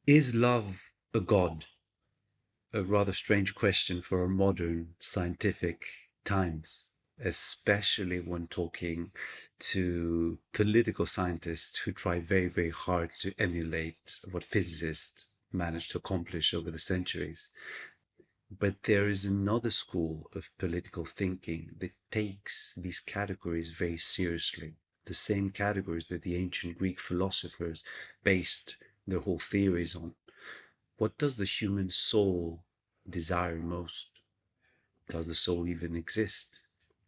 Is love a god? A rather strange question for our modern scientific times, especially when talking to political scientists who try very, very hard to emulate what physicists managed to accomplish over the centuries. But there is another school of political thinking that takes these categories very seriously. The same categories that the ancient Greek philosophers based their whole theories on. What does the human soul desire most? Does the soul even exist?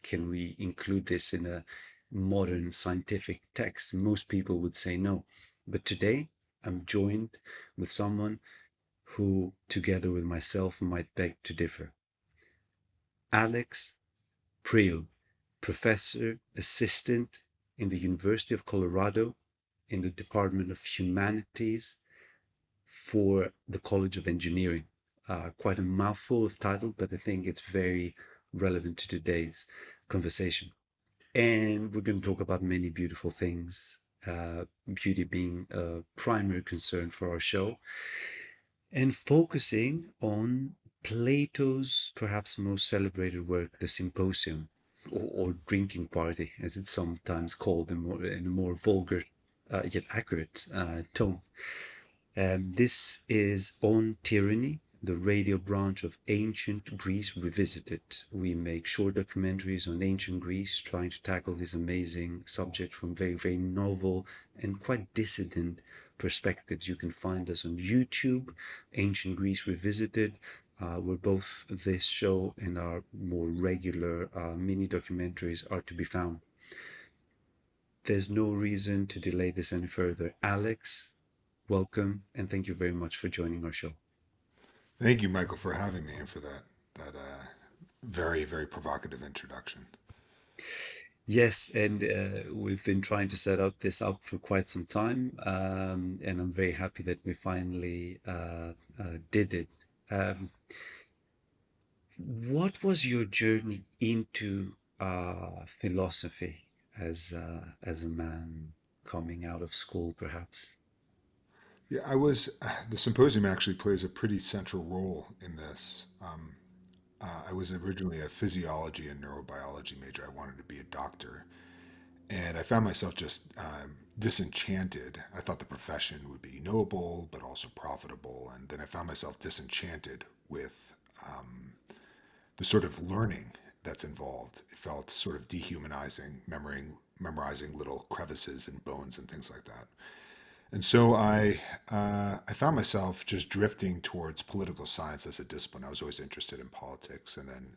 Can we include this in a modern scientific text? Most people would say no. But today, I'm joined with someone who, together with myself, might beg to differ. Alex Priou, professor assistant in the University of Colorado in the Department of Humanities for the College of Engineering. Quite a mouthful of title, but I think it's very relevant to today's conversation. And we're going to talk about many beautiful things, beauty being a primary concern for our show, and focusing on Plato's perhaps most celebrated work, the Symposium, or drinking party, as it's sometimes called in a more vulgar yet accurate tone. This is On Tyranny, the radio branch of Ancient Greece Revisited. We make short documentaries on ancient Greece, trying to tackle this amazing subject from very, very novel and quite dissident perspectives. You can find us on YouTube, Ancient Greece Revisited, where both this show and our more regular mini documentaries are to be found. There's no reason to delay this any further. Alex, welcome, and thank you very much for joining our show. Thank you, Michael, for having me and for that very very provocative introduction. Yes, and we've been trying to set up this up for quite some time, and I'm very happy that we finally did it. Um, what was your journey into philosophy as a man coming out of school, perhaps? Yeah, I was. The symposium actually plays a pretty central role in this. I was originally a physiology and neurobiology major. I wanted to be a doctor, and I found myself just disenchanted. I thought the profession would be noble, but also profitable, and then I found myself disenchanted with the sort of learning that's involved. It felt sort of dehumanizing, memorizing little crevices and bones and things like that. And so I found myself just drifting towards political science as a discipline. I was always interested in politics, and then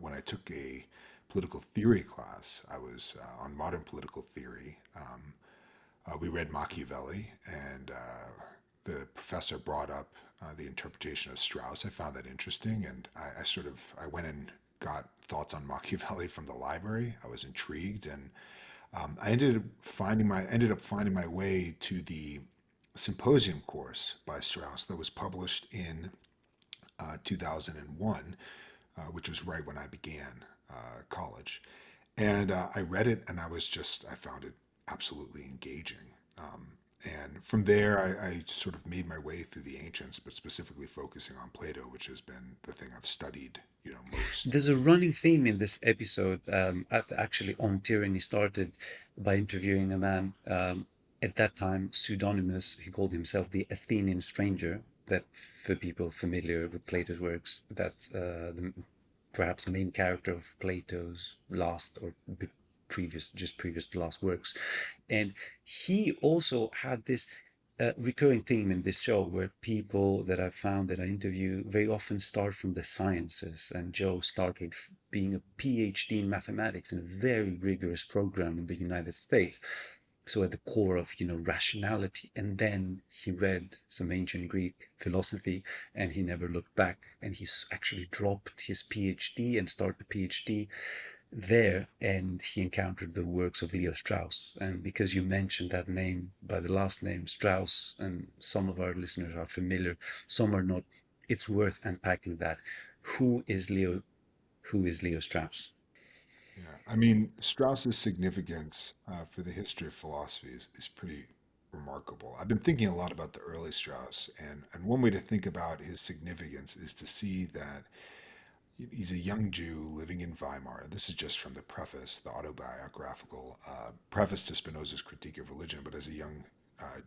when I took a political theory class, I was on modern political theory. We read Machiavelli, and the professor brought up the interpretation of Strauss. I found that interesting, and I went and got thoughts on Machiavelli from the library. I was intrigued, and I ended up finding my way to the Symposium course by Strauss that was published in 2001, which was right when I began college. And I read it, and I found it absolutely engaging. And from there, I sort of made my way through the ancients, but specifically focusing on Plato, which has been the thing I've studied, most. There's a running theme in this episode. Actually, On Tyranny started by interviewing a man, at that time pseudonymous. He called himself the Athenian Stranger. That, for people familiar with Plato's works, that's the perhaps main character of Plato's last or previous to last works. And he also had this recurring theme in this show where people that I've found that I interview very often start from the sciences. And Joe started being a PhD in mathematics in a very rigorous program in the United States. So at the core of, rationality. And then he read some ancient Greek philosophy and he never looked back. And he's actually dropped his PhD and started a PhD there, and he encountered the works of Leo Strauss. And because you mentioned that name by the last name, Strauss, and some of our listeners are familiar, some are not, it's worth unpacking that. Who is Leo? Who is Leo Strauss? Yeah, I mean, Strauss's significance for the history of philosophy is pretty remarkable. I've been thinking a lot about the early Strauss, and one way to think about his significance is to see that he's a young Jew living in Weimar. This is just from the preface, the autobiographical preface to Spinoza's Critique of Religion. But as a young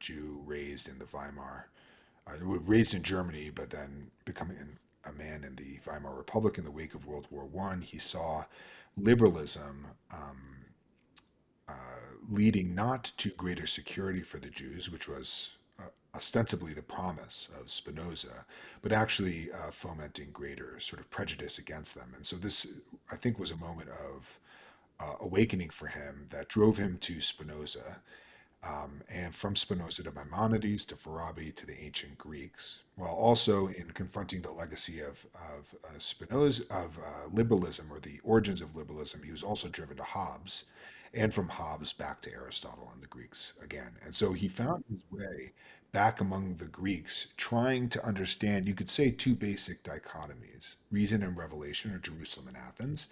Jew raised in the Weimar, raised in Germany, but then becoming a man in the Weimar Republic in the wake of World War One, he saw liberalism uh, leading not to greater security for the Jews, which was ostensibly the promise of Spinoza, but actually fomenting greater sort of prejudice against them. And so this, I think, was a moment of awakening for him that drove him to Spinoza, and from Spinoza to Maimonides to Farabi to the ancient Greeks, while also in confronting the legacy of Spinoza of liberalism or the origins of liberalism. He was also driven to Hobbes, and from Hobbes back to Aristotle and the Greeks again. And so he found his way back among the Greeks, trying to understand, you could say, two basic dichotomies: reason and revelation, or Jerusalem and Athens,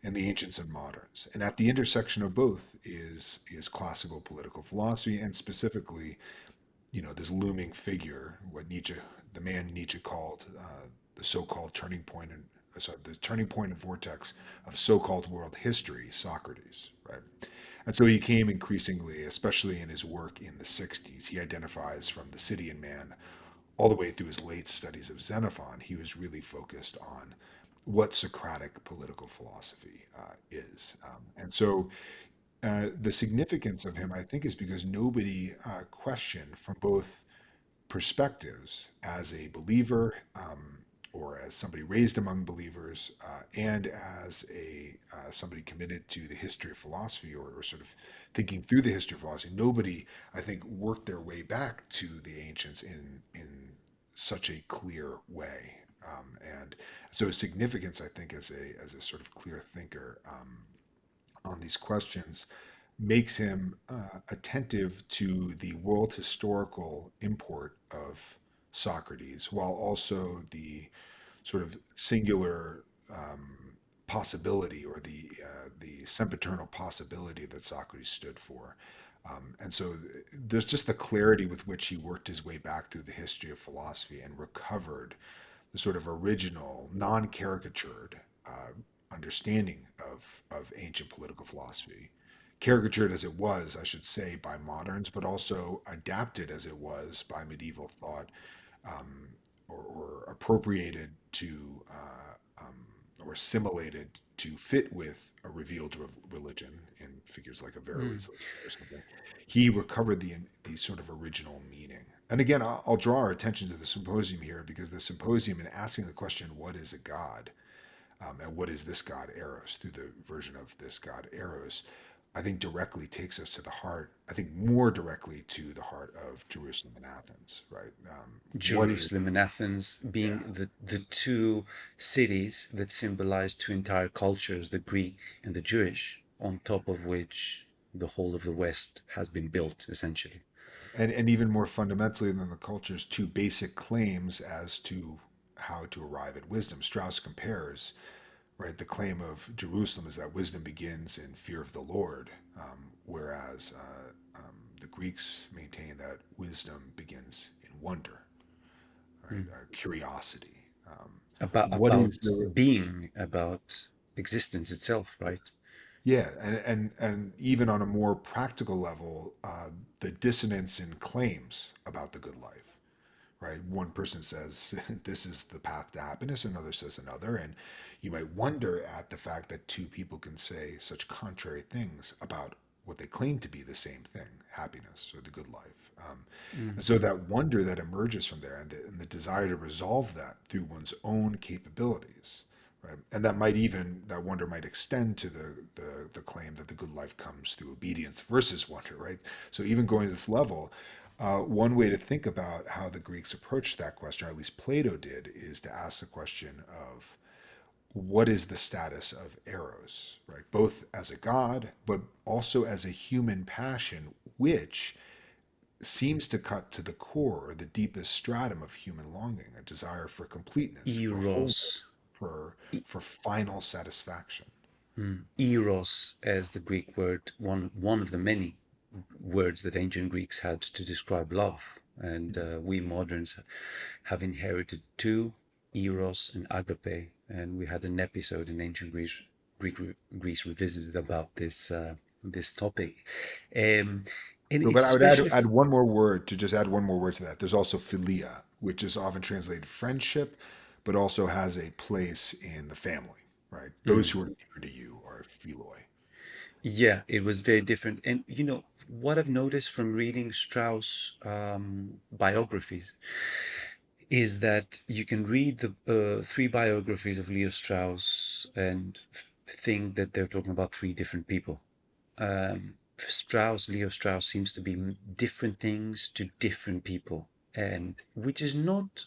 and the ancients and moderns. And at the intersection of both is classical political philosophy, and specifically, this looming figure, what Nietzsche, the man Nietzsche called the so-called turning point and sorry, the turning point and vortex of so-called world history, Socrates, right? And so he came increasingly, especially in his work in the 60s, he identifies from the City and Man all the way through his late studies of Xenophon. He was really focused on what Socratic political philosophy is. And so the significance of him, I think, is because nobody questioned from both perspectives, as a believer, or as somebody raised among believers, and as a somebody committed to the history of philosophy, or sort of thinking through the history of philosophy. Nobody, I think, worked their way back to the ancients in such a clear way. And so his significance, I think, as a sort of clear thinker on these questions, makes him attentive to the world historical import of Socrates, while also the sort of singular possibility, or the sempiternal possibility that Socrates stood for. And so there's just the clarity with which he worked his way back through the history of philosophy and recovered the sort of original, non-caricatured understanding of ancient political philosophy, caricatured as it was, I should say, by moderns, but also adapted as it was by medieval thought, or appropriated to or assimilated to fit with a revealed religion in figures like Mm. Averroes or something. He recovered the sort of original meaning. And again, I'll draw our attention to the Symposium here, because the Symposium, in asking the question, what is a god? And what is this god Eros, through the version of this god Eros, I think directly takes us to the heart, I think more directly to the heart of Jerusalem and Athens, right? What is, Jerusalem and Athens yeah. being the two cities that symbolize two entire cultures, the Greek and the Jewish, on top of which the whole of the West has been built, essentially. And even more fundamentally than the culture's two basic claims as to how to arrive at wisdom. Strauss compares, right, the claim of Jerusalem is that wisdom begins in fear of the Lord, whereas the Greeks maintain that wisdom begins in wonder, right, Mm. curiosity. About What is about the being, about existence itself, right? Yeah, and even on a more practical level, the dissonance in claims about the good life, right? One person says this is the path to happiness, another says another, and you might wonder at the fact that two people can say such contrary things about what they claim to be the same thing, happiness or the good life. And Mm. so that wonder that emerges from there, and the desire to resolve that through one's own capabilities, right? And that wonder might extend to the claim that the good life comes through obedience versus wonder, right? So even going to this level, one way to think about how the Greeks approached that question, or at least Plato did, is to ask the question of what is the status of Eros, right? Both as a god, but also as a human passion, which seems to cut to the core, or the deepest stratum of human longing, a desire for completeness, for wholeness, Eros. for E- for final satisfaction. Eros, as the Greek word, one of the many. words that ancient Greeks had to describe love. And we moderns have inherited two, eros and agape. And we had an episode in ancient Greek, Greece revisited about this topic. Um, and No, but it's I would especially add one more word to just add one more word to that. There's also philia, which is often translated friendship, but also has a place in the family, right? Those who are dear to you are philoi. yeah, it was very different. And what I've noticed from reading Strauss biographies is that you can read the three biographies of Leo Strauss and think that they're talking about three different people. Leo Strauss seems to be different things to different people, and which is not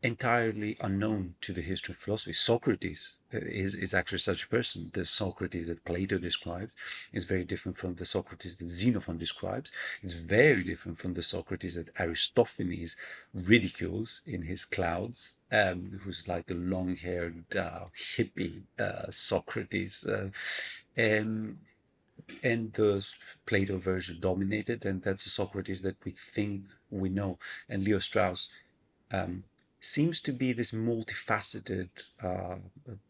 entirely unknown to the history of philosophy. Socrates is actually such a person. The Socrates that Plato describes is very different from the Socrates that Xenophon describes. It's very different from the Socrates that Aristophanes ridicules in his Clouds, who's like a long-haired hippie Socrates. And the Plato version dominated, and that's the Socrates that we think we know. And Leo Strauss um, seems to be this multifaceted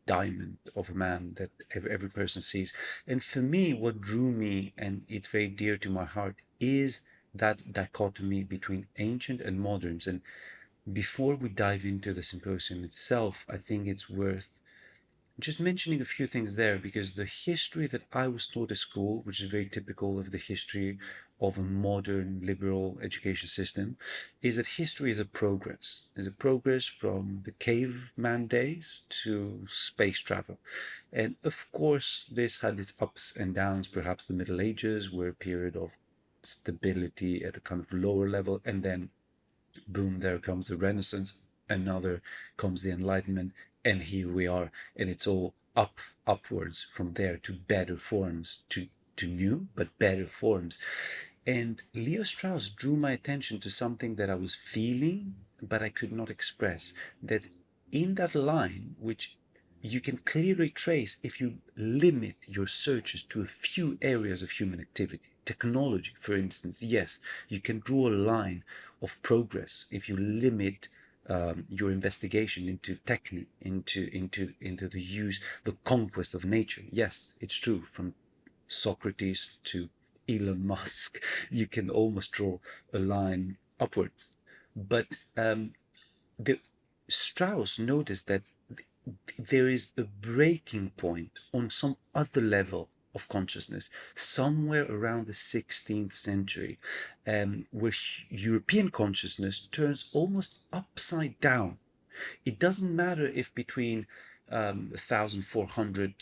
diamond of a man that every person sees. And for me, what drew me, and it's very dear to my heart, is that dichotomy between ancient and moderns. And before we dive into the symposium itself, I think it's worth just mentioning a few things there, because the history that I was taught at school, which is very typical of the history of a modern liberal education system, is that history is a progress from the caveman days to space travel. And of course, this had its ups and downs. Perhaps the Middle Ages were a period of stability at a kind of lower level, and then boom, there comes the Renaissance, another comes the Enlightenment, and here we are, and it's all upwards from there to better forms, to new but better forms. And Leo Strauss drew my attention to something that I was feeling, but I could not express. That in that line, which you can clearly trace if you limit your searches to a few areas of human activity. Technology, for instance, yes, you can draw a line of progress if you limit your investigation into technique, into the use, the conquest of nature. Yes, it's true. From Socrates to Elon Musk, you can almost draw a line upwards. But the Strauss noticed that there is a breaking point on some other level of consciousness somewhere around the 16th century, where European consciousness turns almost upside down. It doesn't matter if between 1400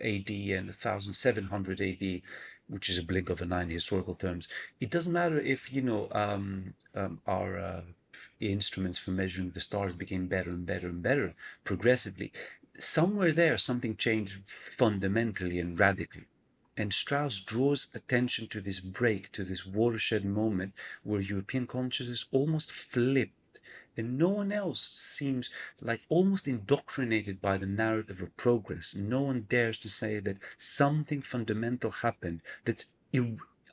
AD and 1700 AD, which is a blink of an eye in historical terms, it doesn't matter if, our instruments for measuring the stars became better and better and better progressively. Somewhere there, something changed fundamentally and radically. And Strauss draws attention to this break, to this watershed moment where European consciousness almost flipped, and no one else seems like almost indoctrinated by the narrative of progress. No one dares to say that something fundamental happened that's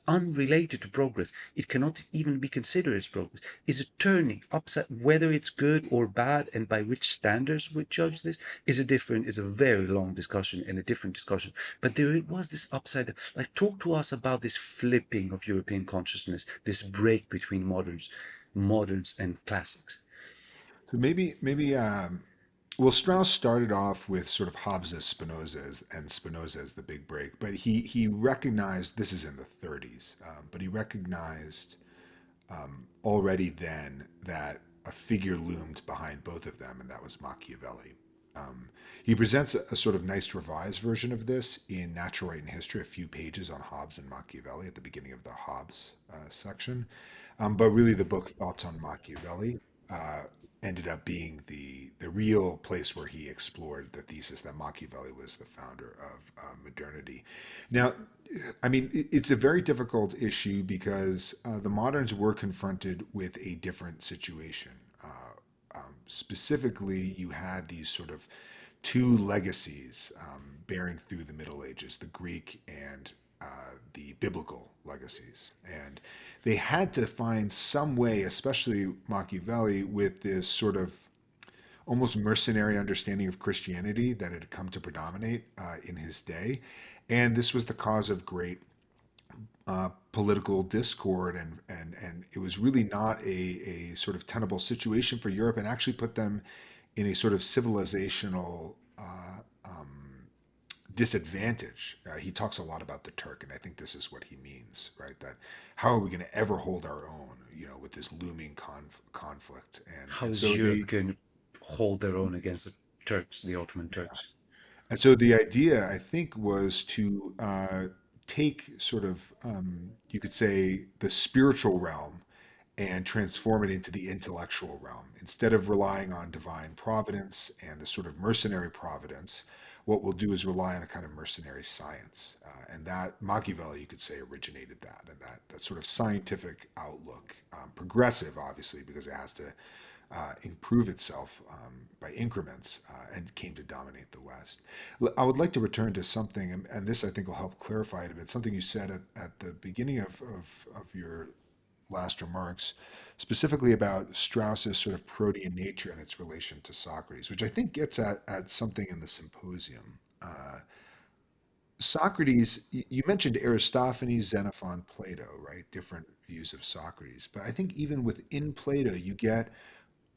unrelated to progress. It cannot even be considered as progress. Is it turning upside? Whether it's good or bad, and by which standards we judge this, is a very long discussion and a different discussion. But there was this upside. Like, talk to us about this flipping of European consciousness, this break between moderns and classics. So maybe well, Strauss started off with sort of Hobbes's and Spinoza as the big break, but he recognized this is in the 30s, but he recognized already then that a figure loomed behind both of them, and that was Machiavelli. He presents a sort of nice revised version of this in Natural Right and History, a few pages on Hobbes and Machiavelli at the beginning of the Hobbes section. But really, the book Thoughts on Machiavelli uh, ended up being the real place where he explored the thesis that Machiavelli was the founder of modernity. Now, I mean, it's a very difficult issue because the moderns were confronted with a different situation. Specifically, you had these sort of two legacies bearing through the Middle Ages, the Greek and the biblical legacies. And they had to find some way, especially Machiavelli, with this sort of almost mercenary understanding of Christianity that had come to predominate in his day. And this was the cause of great political discord, and it was really not a sort of tenable situation for Europe, and actually put them in a sort of civilizational disadvantage. He talks a lot about the Turk, and I think this is what he means, right? That how are we going to ever hold our own, with this looming conflict? And How and is so Europe they going to hold their own against the Turks, the Ottoman Turks? And so the idea, I think, was to take sort of, you could say, the spiritual realm and transform it into the intellectual realm. Instead of relying on divine providence and the sort of mercenary providence, what we'll do is rely on a kind of mercenary science. And that Machiavelli, you could say, originated that, and that sort of scientific outlook, progressive, obviously, because it has to improve itself by increments, and came to dominate the West. I would like to return to something, and this I think will help clarify it a bit, something you said at the beginning of your last remarks, specifically about Strauss's sort of protean nature and its relation to Socrates, which I think gets at something in the Symposium. Socrates, you mentioned Aristophanes, Xenophon, Plato, right? Different views of Socrates. But I think even within Plato, you get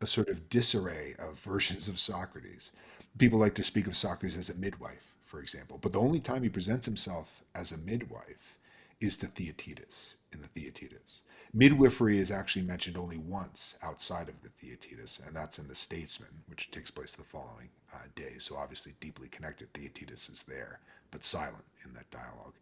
a sort of disarray of versions of Socrates. People like to speak of Socrates as a midwife, for example, but the only time he presents himself as a midwife is to Theaetetus in the Theaetetus. Midwifery is actually mentioned only once outside of the Theaetetus, and that's in the Statesman, which takes place the following day. So obviously deeply connected. Theaetetus is there, but silent in that dialogue.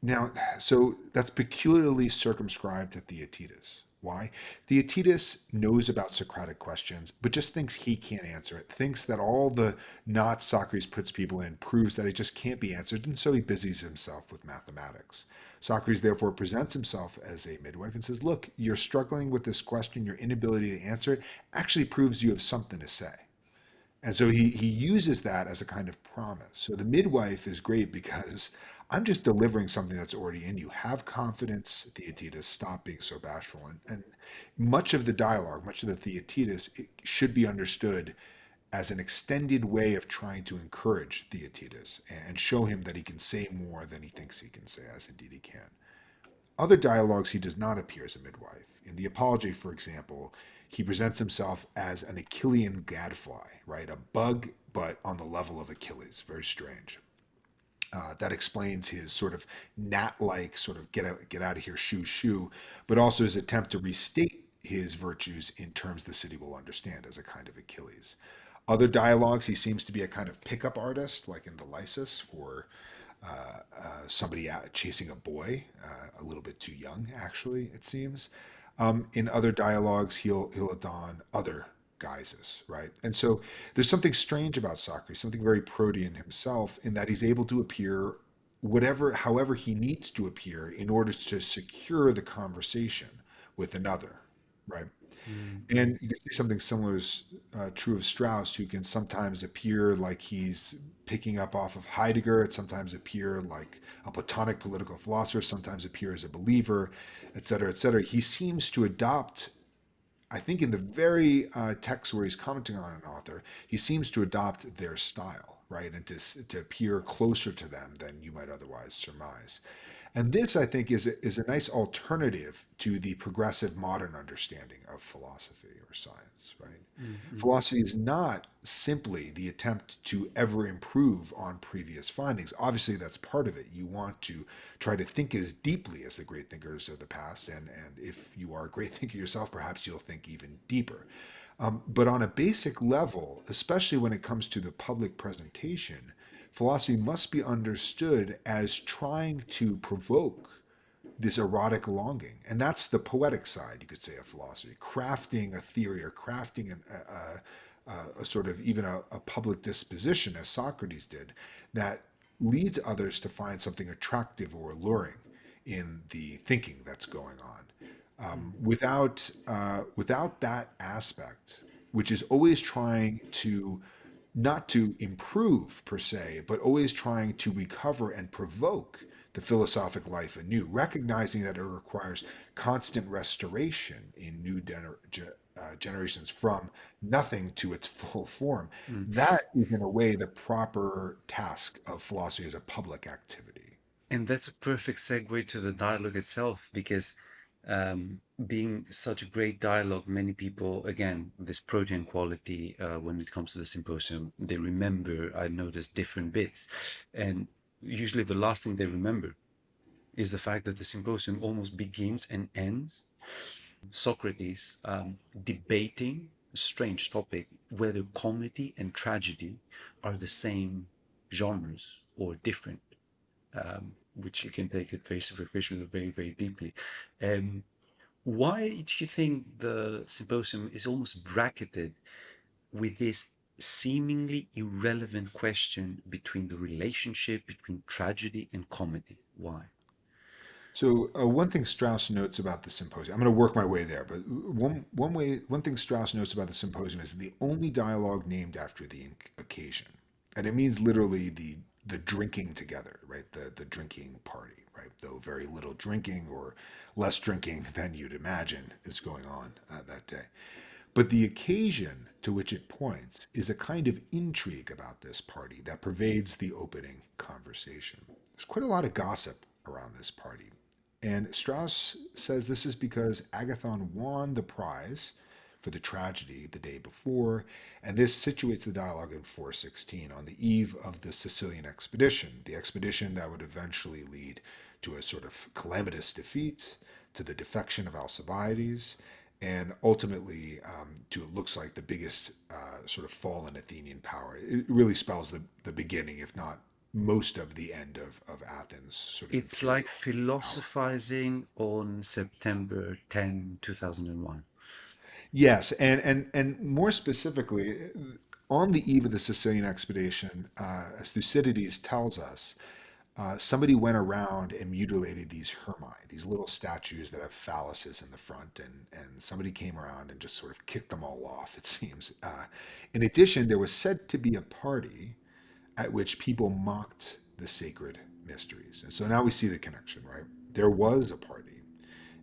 Now, so that's peculiarly circumscribed to Theaetetus. Why? Theaetetus knows about Socratic questions, but just thinks he can't answer it, thinks that all the knots Socrates puts people in proves that it just can't be answered, and so he busies himself with mathematics. Socrates therefore presents himself as a midwife and says, look, you're struggling with this question, your inability to answer it actually proves you have something to say. And so he uses that as a kind of promise. So the midwife is great because I'm just delivering something that's already in you. Have confidence, Theaetetus. Stop being so bashful. And much of the dialogue, much of the Theaetetus, it should be understood as an extended way of trying to encourage Theaetetus and show him that he can say more than he thinks he can say, as indeed he can. Other dialogues, he does not appear as a midwife. In the Apology, for example, he presents himself as an Achillean gadfly, right? A bug, but on the level of Achilles. Very strange. That explains his sort of gnat-like sort of get out of here, shoo shoo, but also his attempt to restate his virtues in terms the city will understand as a kind of Achilles. Other dialogues, he seems to be a kind of pickup artist, like in the Lysis, for somebody out chasing a boy, a little bit too young, actually, it seems. In other dialogues, he'll don other guises, right? And so there's something strange about Socrates, something very protean himself, in that he's able to appear however he needs to appear in order to secure the conversation with another, right? Mm-hmm. And you can see something similar is true of Strauss, who can sometimes appear like he's picking up off of Heidegger, it sometimes appear like a Platonic political philosopher, sometimes appear as a believer, et cetera, et cetera. He seems to adopt, I think, in the very text where he's commenting on an author, he seems to adopt their style, right? And to appear closer to them than you might otherwise surmise. And this, I think, is a nice alternative to the progressive modern understanding of philosophy or science, right? Mm-hmm. Philosophy is not simply the attempt to ever improve on previous findings. Obviously, that's part of it. You want to try to think as deeply as the great thinkers of the past, and if you are a great thinker yourself, perhaps you'll think even deeper. But on a basic level, especially when it comes to the public presentation, philosophy must be understood as trying to provoke this erotic longing. And that's the poetic side, you could say, of philosophy, crafting a theory or crafting a sort of even a public disposition, as Socrates did, that leads others to find something attractive or alluring in the thinking that's going on. Without that aspect, which is always trying to not to improve per se, but always trying to recover and provoke the philosophic life anew, recognizing that it requires constant restoration in new generations from nothing to its full form. mm. That is, in a way, the proper task of philosophy as a public activity. And that's a perfect segue to the dialogue itself, because being such a great dialogue, many people, again, this protein quality, when it comes to the symposium, they remember, I noticed, different bits. And usually the last thing they remember is the fact that the symposium almost begins and ends Socrates debating a strange topic, whether comedy and tragedy are the same genres or different, which you can take it very superficially or very, very deeply. Um, why do you think the symposium is almost bracketed with this seemingly irrelevant question between the relationship between tragedy and comedy? Why? So one thing Strauss notes about the symposium, I'm going to work my way there, but one thing Strauss notes about the symposium is the only dialogue named after the occasion, and it means literally the drinking together, right? The drinking party, right? Though very little drinking or less drinking than you'd imagine is going on that day. But the occasion to which it points is a kind of intrigue about this party that pervades the opening conversation. There's quite a lot of gossip around this party. And Strauss says this is because Agathon won the prize for the tragedy the day before, and this situates the dialogue in 416 on the eve of the Sicilian expedition, the expedition that would eventually lead to a sort of calamitous defeat, to the defection of Alcibiades, and ultimately to it looks like the biggest sort of fall in Athenian power. It really spells the beginning, if not most of the end of Athens' sort of It's like imperial power. philosophizing on September 10, 2001. Yes, and more specifically, on the eve of the Sicilian expedition, as Thucydides tells us, somebody went around and mutilated these hermae, these little statues that have phalluses in the front, and somebody came around and just sort of kicked them all off, it seems. In addition, there was said to be a party at which people mocked the sacred mysteries. And so now we see the connection, right? There was a party,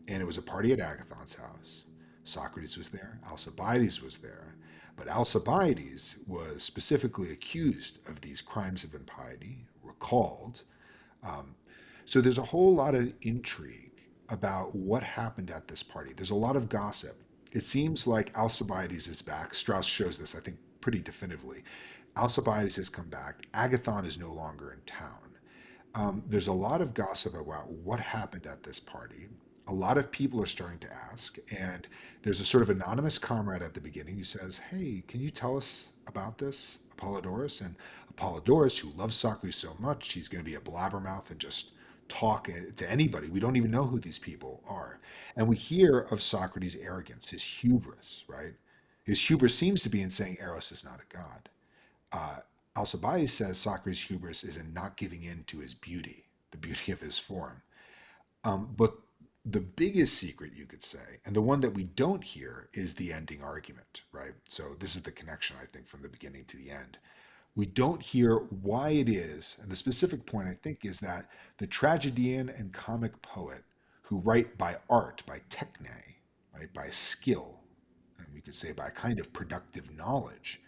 and it was a party at Agathon's house. Socrates was there, Alcibiades was there, but Alcibiades was specifically accused of these crimes of impiety, recalled. Um, so there's a whole lot of intrigue about what happened at this party. There's a lot of gossip. It seems like Alcibiades is back. Strauss shows this, I think, pretty definitively. Alcibiades has come back. Agathon is no longer in town. There's a lot of gossip about what happened at this party. A lot of people are starting to ask, and there's a sort of anonymous comrade at the beginning who says, "Hey, can you tell us about this, Apollodorus?" And Apollodorus, who loves Socrates so much, he's going to be a blabbermouth and just talk to anybody. We don't even know who these people are. And we hear of Socrates' arrogance, his hubris, right? His hubris seems to be in saying Eros is not a god. Uh, Alcibiades says Socrates' hubris is in not giving in to his beauty, the beauty of his form. But the biggest secret, you could say, and the one that we don't hear, is the ending argument, right? So this is the connection, I think, from the beginning to the end. We don't hear why it is, and the specific point, I think, is that the tragedian and comic poet who write by art, by techne, right, by skill, and we could say by a kind of productive knowledge,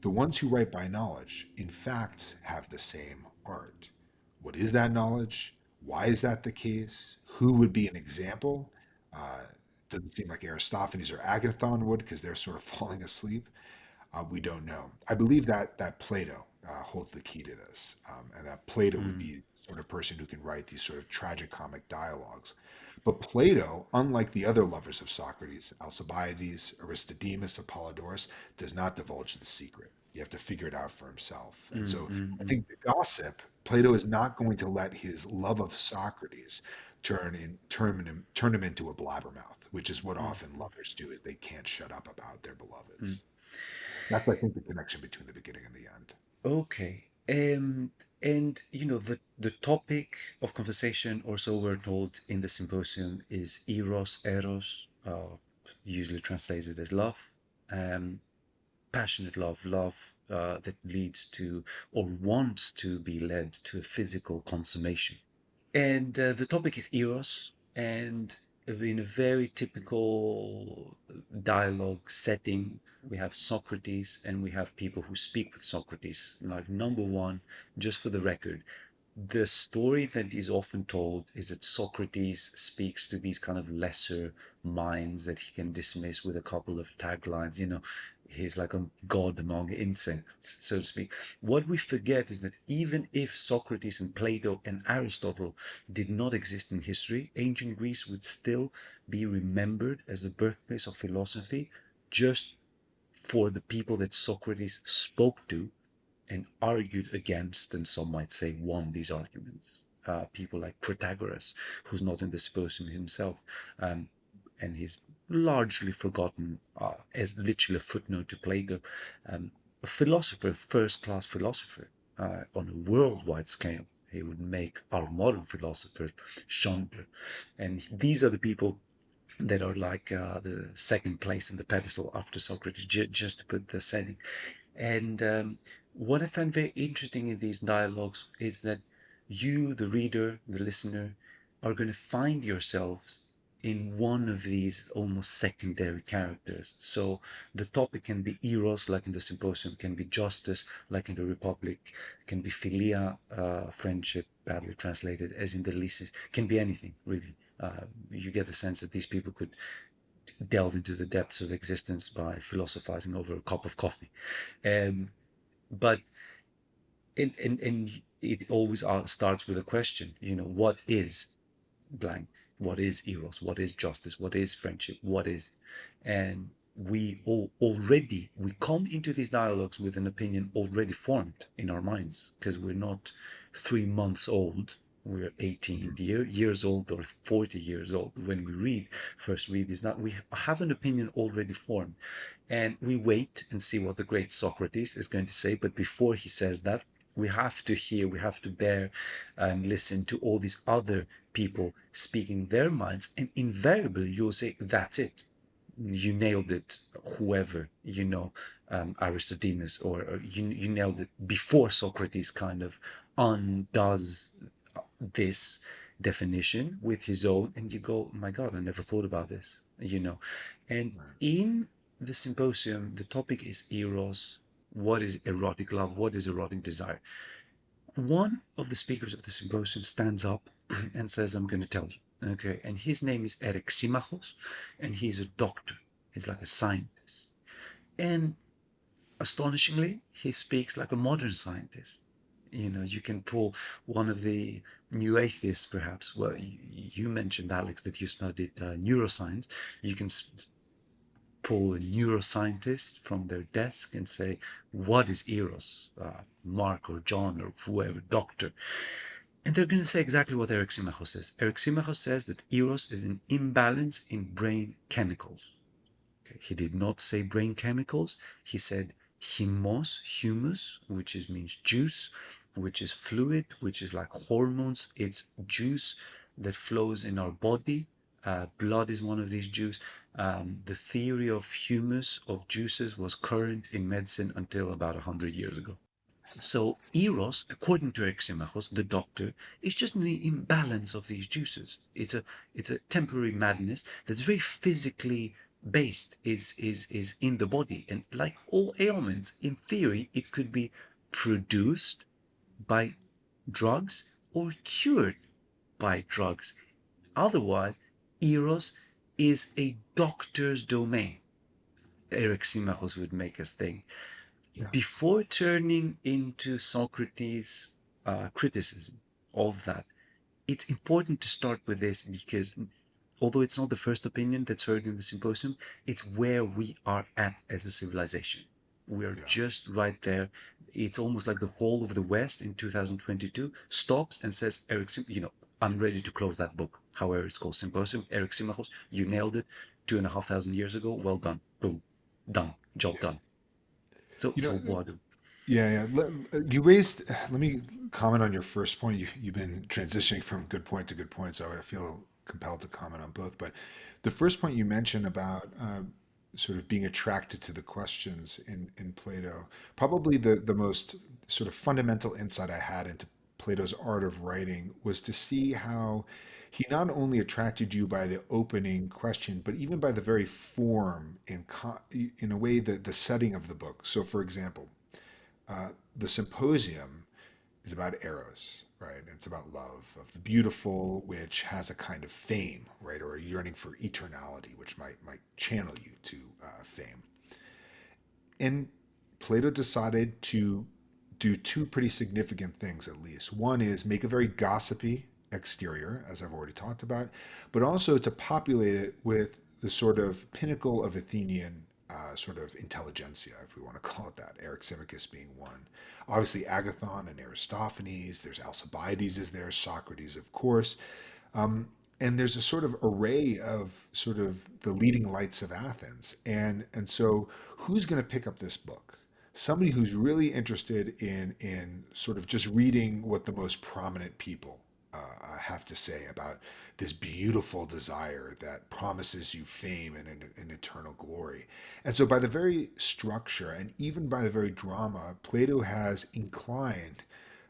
the ones who write by knowledge, in fact, have the same art. What is that knowledge? Why is that the case? Who would be an example? Uh, doesn't seem like Aristophanes or Agathon would, because they're sort of falling asleep. We don't know. I believe that Plato holds the key to this, and that Plato would Mm, be the sort of person who can write these sort of tragicomic dialogues. But Plato, unlike the other lovers of Socrates, Alcibiades, Aristodemus, Apollodorus, does not divulge the secret. You have to figure it out for himself. And mm, so mm, I mm, think the gossip, Plato is not going to let his love of Socrates turn him into a blabbermouth, which is what mm, often lovers do, is they can't shut up about their mm. beloveds. That's, I think, the connection between the beginning and the end. Okay. And the topic of conversation, or so we're told in the symposium, is eros, usually translated as love, um, passionate love, that leads to or wants to be led to a physical consummation. And the topic is Eros, and in a very typical dialogue setting, we have Socrates and we have people who speak with Socrates. Like, number one, just for the record, the story that is often told is that Socrates speaks to these kind of lesser minds that he can dismiss with a couple of taglines. He's like a god among insects, so to speak. What we forget is that even if Socrates and Plato and Aristotle did not exist in history, ancient Greece would still be remembered as the birthplace of philosophy just for the people that Socrates spoke to and argued against, and some might say won these arguments. People like Protagoras, who's not in the Symposium himself, um, and he's largely forgotten as literally a footnote to Plato. A philosopher, first class philosopher, on a worldwide scale. He would make our modern philosophers shonder. And these are the people that are like the second place in the pedestal after Socrates, just to put the setting. And what I find very interesting in these dialogues is that you, the reader, the listener, are going to find yourselves in one of these almost secondary characters. So the topic can be eros, like in the Symposium, can be justice, like in the Republic, can be philia, friendship, badly translated, as in the Lysis, can be anything, really. You get the sense that these people could delve into the depths of existence by philosophizing over a cup of coffee. Um, but and it always starts with a question. What is blank? What is eros? What is justice? What is friendship? What is? And we all already we come into these dialogues with an opinion already formed in our minds, because we're not 3 months old. We're 18 years old or 40 years old when we first read this. Not we have an opinion already formed, and we wait and see what the great Socrates is going to say. But before he says that, we have to hear, we have to bear and listen to all these other people speaking their minds. And invariably, you'll say, that's it. You nailed it, whoever, Aristodemus, or you nailed it before Socrates kind of undoes this definition with his own, and you go, my God, I never thought about this. And Right. in the Symposium, the topic is eros. What is erotic love? What is erotic desire? One of the speakers of the Symposium stands up and says, I'm going to tell you. Okay. And his name is Ereximachos, and he's a doctor. He's like a scientist. And astonishingly, he speaks like a modern scientist. You can pull one of the new atheists, perhaps. Well, you mentioned, Alex, that you studied neuroscience. You can pull a neuroscientist from their desk and say, what is eros? Mark or John or whoever, doctor. And they're going to say exactly what Eric Simachos says. Eric Simachos says that eros is an imbalance in brain chemicals. Okay. He did not say brain chemicals. He said humus, which means juice, which is fluid, which is like hormones. It's juice that flows in our body. Blood is one of these juices. The theory of humus, of juices, was current in medicine until about 100 years ago. So eros, according to Eximachos, the doctor, is just an imbalance of these juices. It's a temporary madness that's very physically based, is in the body. And like all ailments, in theory, it could be produced by drugs or cured by drugs. Otherwise, eros is a doctor's domain. Eric Simachos would make us think. Yeah. Before turning into Socrates' criticism of that, it's important to start with this, because although it's not the first opinion that's heard in the Symposium, it's where we are at as a civilization. We are Yeah. just right there. It's almost like the whole of the West in 2022 stops and says, Eric, I'm ready to close that book. However, it's called Symposium. Eric Simachos, you nailed it 2,500 years ago. Well done. Boom. Done. Job Yeah. done. So, You know, what? yeah, yeah. You raised. Let me comment on your first point. You've been transitioning from good point to good point, so I feel compelled to comment on both. But the first point you mentioned about sort of being attracted to the questions in Plato, probably the most sort of fundamental insight I had into Plato's art of writing was to see how he not only attracted you by the opening question, but even by the very form and in a way the setting of the book. So, for example, the Symposium is about eros, right? And it's about love of the beautiful, which has a kind of fame, right, or a yearning for eternality, which might channel you to fame. And Plato decided to do two pretty significant things, at least. One is make a very gossipy exterior, as I've already talked about, but also to populate it with the sort of pinnacle of Athenian sort of intelligentsia, if we want to call it that, Eryximachus being one. Obviously, Agathon and Aristophanes, there's Alcibiades is there, Socrates, of course. And there's a sort of array of sort of the leading lights of Athens. And so who's going to pick up this book? Somebody who's really interested in sort of just reading what the most prominent people have to say about this beautiful desire that promises you fame and an eternal glory. And so, by the very structure and even by the very drama, Plato has inclined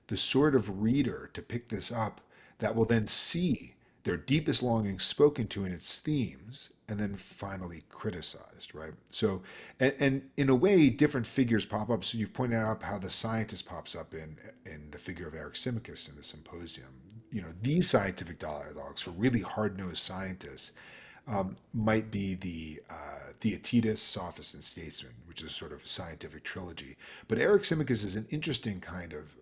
the sort of reader to pick this up that will then see their deepest longings spoken to in its themes and then finally criticized, right? So, and in a way, different figures pop up. So you've pointed out how the scientist pops up in the figure of Eryximachus in the Symposium. You know, these scientific dialogues for really hard-nosed scientists might be the Theaetetus, Sophist, and Statesman, which is a sort of scientific trilogy. But Eryximachus is an interesting kind of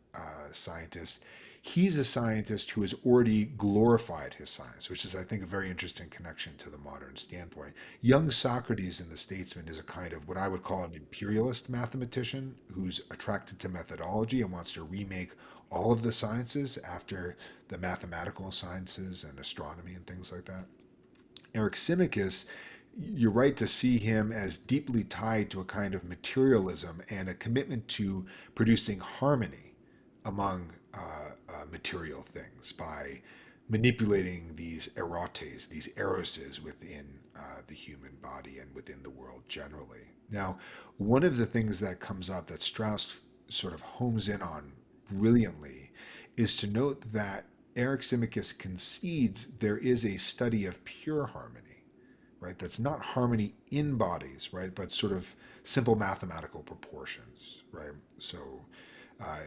scientist. He's a scientist who has already glorified his science, which is, I think, a very interesting connection to the modern standpoint. Young Socrates in The Statesman is a kind of what I would call an imperialist mathematician who's attracted to methodology and wants to remake all of the sciences after the mathematical sciences and astronomy and things like that. Eryximachus, you're right to see him as deeply tied to a kind of materialism and a commitment to producing harmony among material things by manipulating these erotes, these eroses within the human body and within the world generally. Now, one of the things that comes up that Strauss sort of homes in on brilliantly is to note that Eryximachus concedes there is a study of pure harmony, right? That's not harmony in bodies, right? But sort of simple mathematical proportions, right? So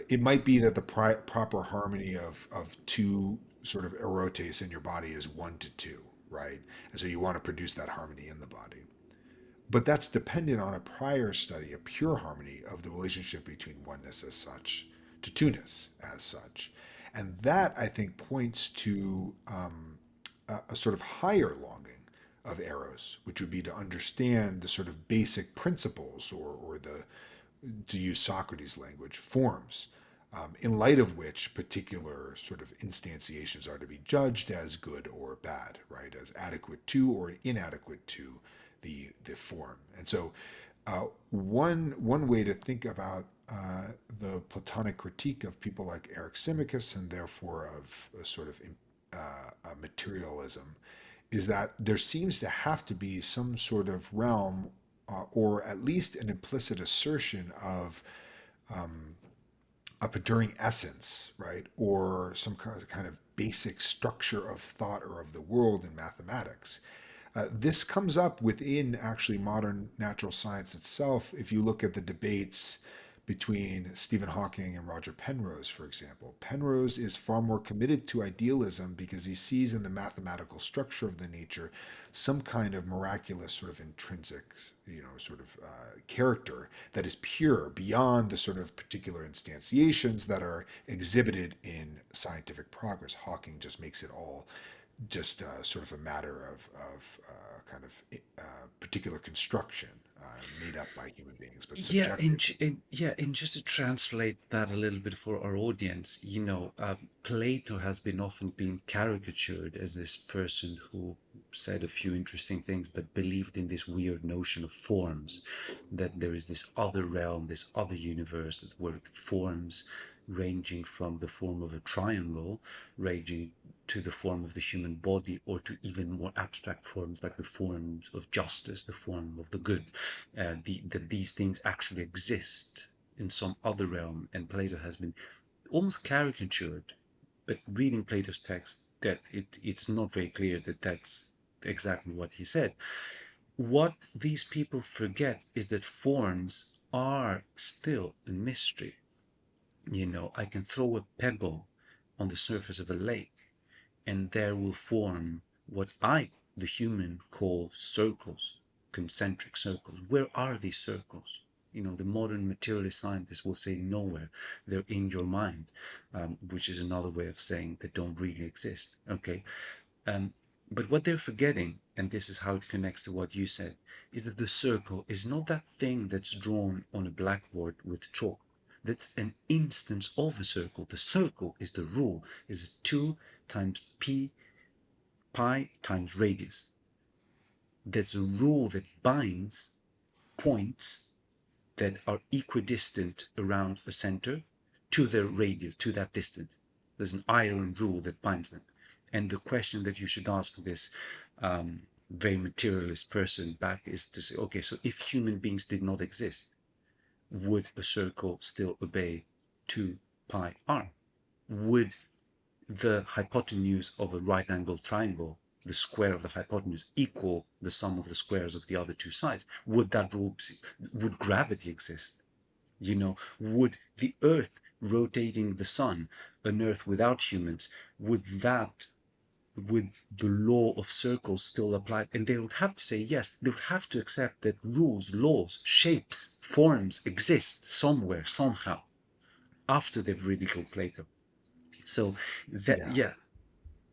it might be that the proper harmony of two sort of erotes in your body is 1 to 2, right? And so you want to produce that harmony in the body. But that's dependent on a prior study, a pure harmony of the relationship between oneness as such to two-ness as such. And that, I think, points to a sort of higher longing of Eros, which would be to understand the sort of basic principles or the, to use Socrates' language, forms, in light of which particular sort of instantiations are to be judged as good or bad, right? As adequate to or inadequate to the form. And so one way to think about the Platonic critique of people like Eryximachus and therefore of a sort of materialism is that there seems to have to be some sort of realm or at least an implicit assertion of a enduring essence, right? Or some kind of basic structure of thought or of the world in mathematics. This comes up within actually modern natural science itself. If you look at the debates between Stephen Hawking and Roger Penrose, for example, Penrose is far more committed to idealism because he sees in the mathematical structure of the nature some kind of miraculous sort of intrinsic, sort of character that is pure beyond the sort of particular instantiations that are exhibited in scientific progress. Hawking just makes it all just sort of a matter of kind of particular construction made up by human beings, but Yeah, subjective. and just to translate that a little bit for our audience, Plato has been often been caricatured as this person who said a few interesting things, but believed in this weird notion of forms, that there is this other realm, this other universe that where forms ranging from the form of a triangle, ranging to the form of the human body, or to even more abstract forms like the forms of justice, the form of the good, that these things actually exist in some other realm. And Plato has been almost caricatured but reading Plato's text, that it's not very clear that that's exactly what he said. What these people forget is that forms are still a mystery. I can throw a pebble on the surface of a lake, and there will form what I, the human, call circles, concentric circles. Where are these circles? The modern materialist scientists will say nowhere. They're in your mind, which is another way of saying they don't really exist. Okay. Um, but what they're forgetting, and this is how it connects to what you said, is that the circle is not that thing that's drawn on a blackboard with chalk. That's an instance of a circle. The circle is the rule, is 2 times pi times radius. That's a rule that binds points that are equidistant around a center to their radius, to that distance. There's an iron rule that binds them. And the question that you should ask this very materialist person back is to say, okay, so if human beings did not exist, would a circle still obey 2 pi r? Would the hypotenuse of a right angled triangle, the square of the hypotenuse, equal the sum of the squares of the other two sides? Would that rule, would gravity exist? Would the Earth rotating the sun, an Earth without humans, would the law of circles still apply? And they would have to say yes. They would have to accept that rules, laws, shapes, forms exist somewhere, somehow, after they've ridiculed Plato. So that, Yeah. yeah,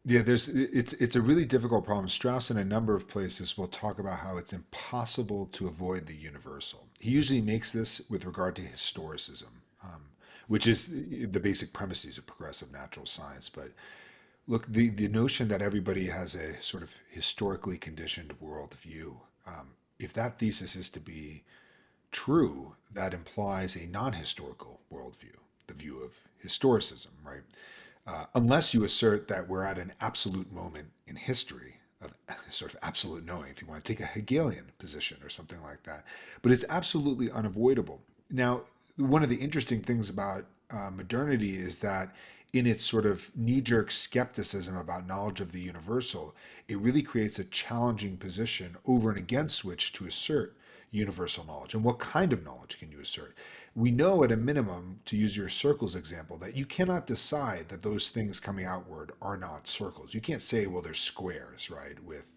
Yeah, it's a really difficult problem. Strauss in a number of places will talk about how it's impossible to avoid the universal. He usually makes this with regard to historicism, which is the basic premises of progressive natural science. But look, the notion that everybody has a sort of historically conditioned worldview, if that thesis is to be true, that implies a non-historical worldview, the view of historicism, right? Unless you assert that we're at an absolute moment in history of sort of absolute knowing, if you want to take a Hegelian position or something like that. But it's absolutely unavoidable. Now, one of the interesting things about modernity is that in its sort of knee jerk skepticism about knowledge of the universal, it really creates a challenging position over and against which to assert universal knowledge. And what kind of knowledge can you assert? We know at a minimum, to use your circles example, that you cannot decide that those things coming outward are not circles. You can't say, well, they're squares, right? With,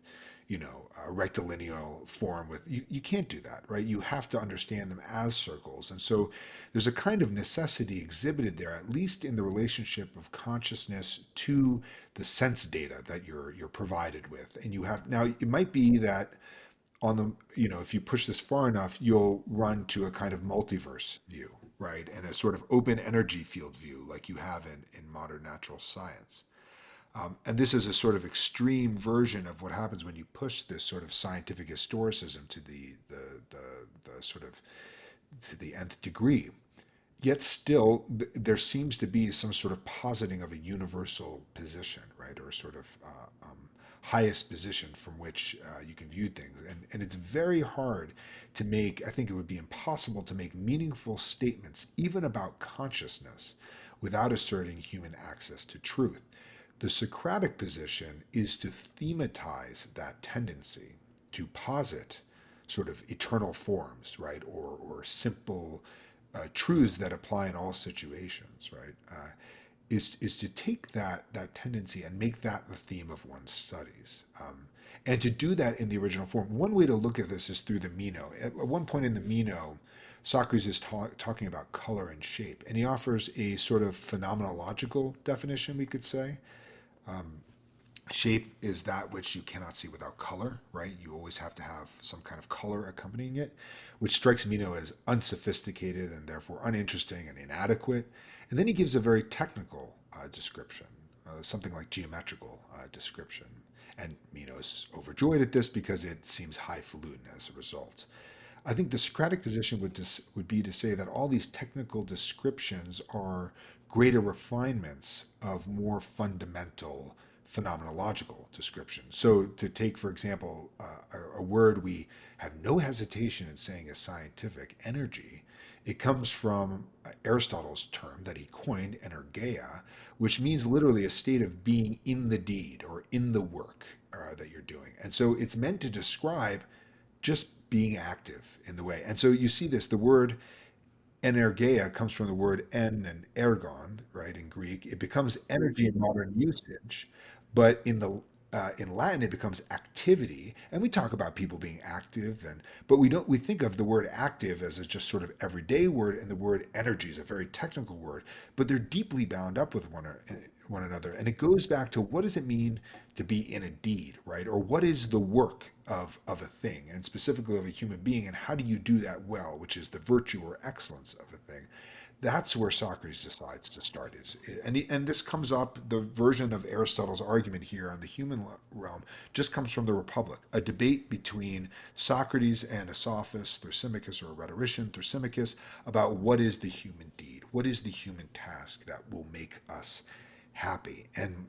a rectilinear form with, you can't do that, right? You have to understand them as circles. And so there's a kind of necessity exhibited there, at least in the relationship of consciousness to the sense data that you're provided with. And you have, now it might be that on the, if you push this far enough, you'll run to a kind of multiverse view, right? And a sort of open energy field view like you have in modern natural science. And this is a sort of extreme version of what happens when you push this sort of scientific historicism to the sort of to the nth degree. Yet still, there seems to be some sort of positing of a universal position, right, or a sort of highest position from which you can view things. And it's very hard to make, I think it would be impossible to make meaningful statements, even about consciousness, without asserting human access to truth. The Socratic position is to thematize that tendency, to posit sort of eternal forms, right, or simple truths that apply in all situations, right, is to take that tendency and make that the theme of one's studies, and to do that in the original form. One way to look at this is through the Meno. At one point in the Meno, Socrates is talking about color and shape, and he offers a sort of phenomenological definition, we could say. Shape is that which you cannot see without color, right? You always have to have some kind of color accompanying it, which strikes Meno as unsophisticated and therefore uninteresting and inadequate. And then he gives a very technical description, something like geometrical description. And Meno is overjoyed at this because it seems highfalutin as a result. I think the Socratic position would be to say that all these technical descriptions are greater refinements of more fundamental phenomenological descriptions. So, to take, for example, a word we have no hesitation in saying is scientific energy. It comes from Aristotle's term that he coined, energeia, which means literally a state of being in the deed or in the work that you're doing. And so it's meant to describe just being active in the way. And so you see this, the word energeia comes from the word en and ergon, right? In Greek, it becomes energy in modern usage, but in Latin it becomes activity. And we talk about people being active, and but we think of the word active as a just sort of everyday word, and the word energy is a very technical word, but they're deeply bound up with one another. And it goes back to what does it mean to be in a deed, right? Or what is the work of a thing, and specifically of a human being, and how do you do that well, which is the virtue or excellence of a thing. That's where Socrates decides to start. And this comes up, the version of Aristotle's argument here on the human realm just comes from the Republic, a debate between Socrates and a sophist, Thrasymachus, or a rhetorician, Thrasymachus, about what is the human deed, what is the human task that will make us happy. And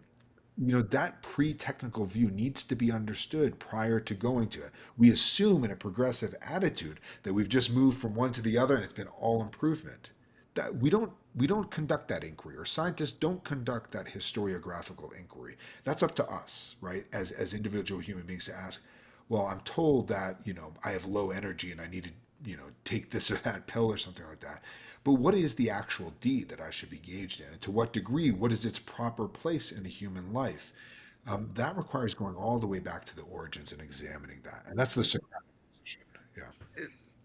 that pre-technical view needs to be understood prior to going to it. We assume in a progressive attitude that we've just moved from one to the other and it's been all improvement. That we don't conduct that inquiry, or scientists don't conduct that historiographical inquiry. That's up to us, right? As individual human beings to ask, well, I'm told that, I have low energy and I need to, take this or that pill or something like that. But what is the actual deed that I should be engaged in? And to what degree? What is its proper place in the human life? That requires going all the way back to the origins and examining that. And that's the Socratic position. Yeah.